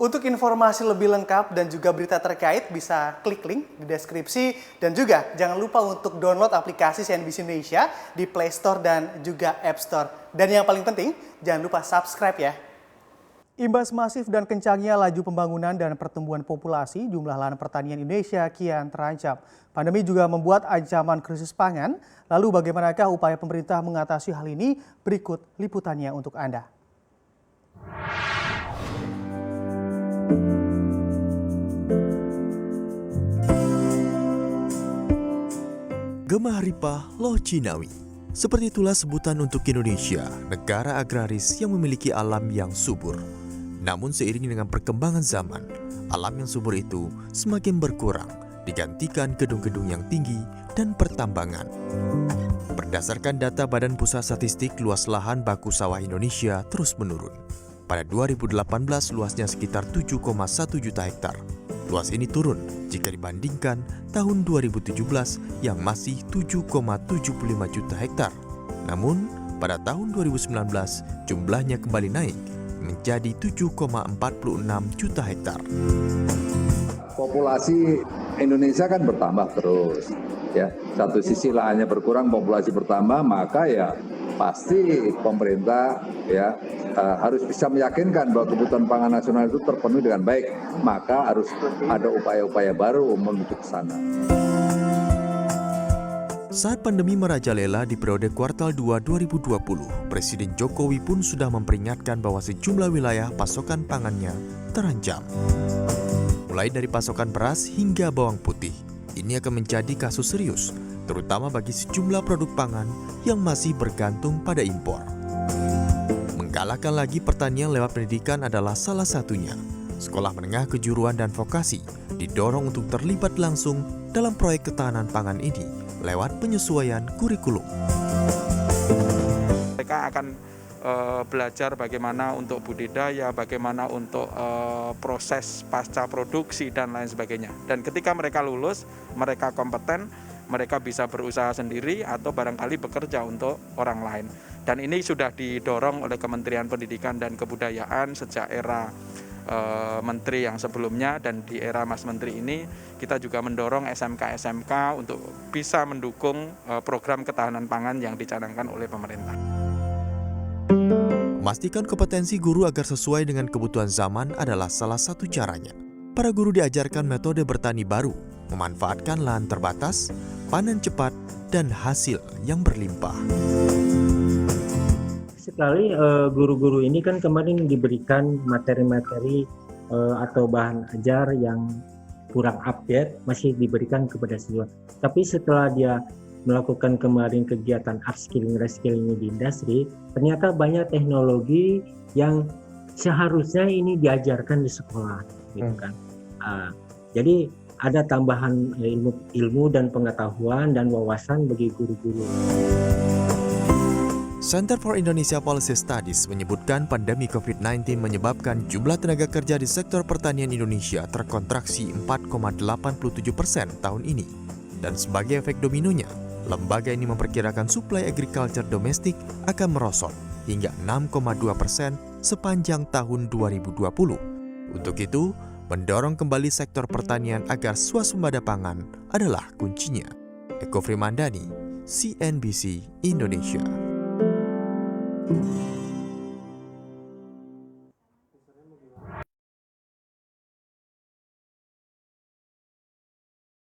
Untuk informasi lebih lengkap dan juga berita terkait bisa klik link di deskripsi dan juga jangan lupa untuk download aplikasi CNBC Indonesia di Play Store dan juga App Store. Dan yang paling penting jangan lupa subscribe ya. Imbas masif dan kencangnya laju pembangunan dan pertumbuhan populasi, jumlah lahan pertanian Indonesia kian terancam. Pandemi juga membuat ancaman krisis pangan. Lalu bagaimanakah upaya pemerintah mengatasi hal ini? Berikut liputannya untuk Anda. Gemah Ripah Loh Cinawi. Seperti itulah sebutan untuk Indonesia, negara agraris yang memiliki alam yang subur. Namun seiring dengan perkembangan zaman, alam yang subur itu semakin berkurang, digantikan gedung-gedung yang tinggi dan pertambangan. Berdasarkan data Badan Pusat Statistik, luas lahan baku sawah Indonesia terus menurun. Pada 2018 luasnya sekitar 7,1 juta hektar. Luas ini turun jika dibandingkan tahun 2017 yang masih 7,75 juta hektar. Namun, pada tahun 2019 jumlahnya kembali naik menjadi 7,46 juta hektar. Populasi Indonesia kan bertambah terus. Ya, satu sisi lahannya berkurang, populasi bertambah, maka ya pasti pemerintah ya harus bisa meyakinkan bahwa kebutuhan pangan nasional itu terpenuhi dengan baik, maka harus ada upaya-upaya baru menuju ke sana. Saat pandemi merajalela di periode kuartal 2 2020, Presiden Jokowi pun sudah memperingatkan bahwa sejumlah wilayah pasokan pangannya terancam. Mulai dari pasokan beras hingga bawang putih, ini akan menjadi kasus serius, terutama bagi sejumlah produk pangan yang masih bergantung pada impor. Menggalakkan lagi pertanian lewat pendidikan adalah salah satunya. Sekolah menengah kejuruan dan vokasi didorong untuk terlibat langsung dalam proyek ketahanan pangan ini lewat penyesuaian kurikulum. Mereka akan belajar bagaimana untuk budidaya, bagaimana untuk proses pasca produksi dan lain sebagainya. Dan ketika mereka lulus, mereka kompeten, mereka bisa berusaha sendiri atau barangkali bekerja untuk orang lain. Dan ini sudah didorong oleh Kementerian Pendidikan dan Kebudayaan sejak era Menteri yang sebelumnya, dan di era Mas Menteri ini kita juga mendorong SMK-SMK untuk bisa mendukung program ketahanan pangan yang dicanangkan oleh pemerintah. Memastikan kompetensi guru agar sesuai dengan kebutuhan zaman adalah salah satu caranya. Para guru diajarkan metode bertani baru, memanfaatkan lahan terbatas, panen cepat, dan hasil yang berlimpah. Sekali guru-guru ini kan kemarin diberikan materi-materi atau bahan ajar yang kurang update, masih diberikan kepada siswa. Tapi setelah dia melakukan kemarin kegiatan upskilling, reskilling di industri, ternyata banyak teknologi yang seharusnya ini diajarkan di sekolah, gitu kan. Jadi ada tambahan ilmu dan pengetahuan dan wawasan bagi guru-guru. Center for Indonesia Policy Studies menyebutkan pandemi COVID-19 menyebabkan jumlah tenaga kerja di sektor pertanian Indonesia terkontraksi 4,87% tahun ini. Dan sebagai efek dominonya, lembaga ini memperkirakan suplai agriculture domestik akan merosot hingga 6,2% sepanjang tahun 2020. Untuk itu, mendorong kembali sektor pertanian agar swasembada pangan adalah kuncinya. Eko Frimandani, CNBC Indonesia.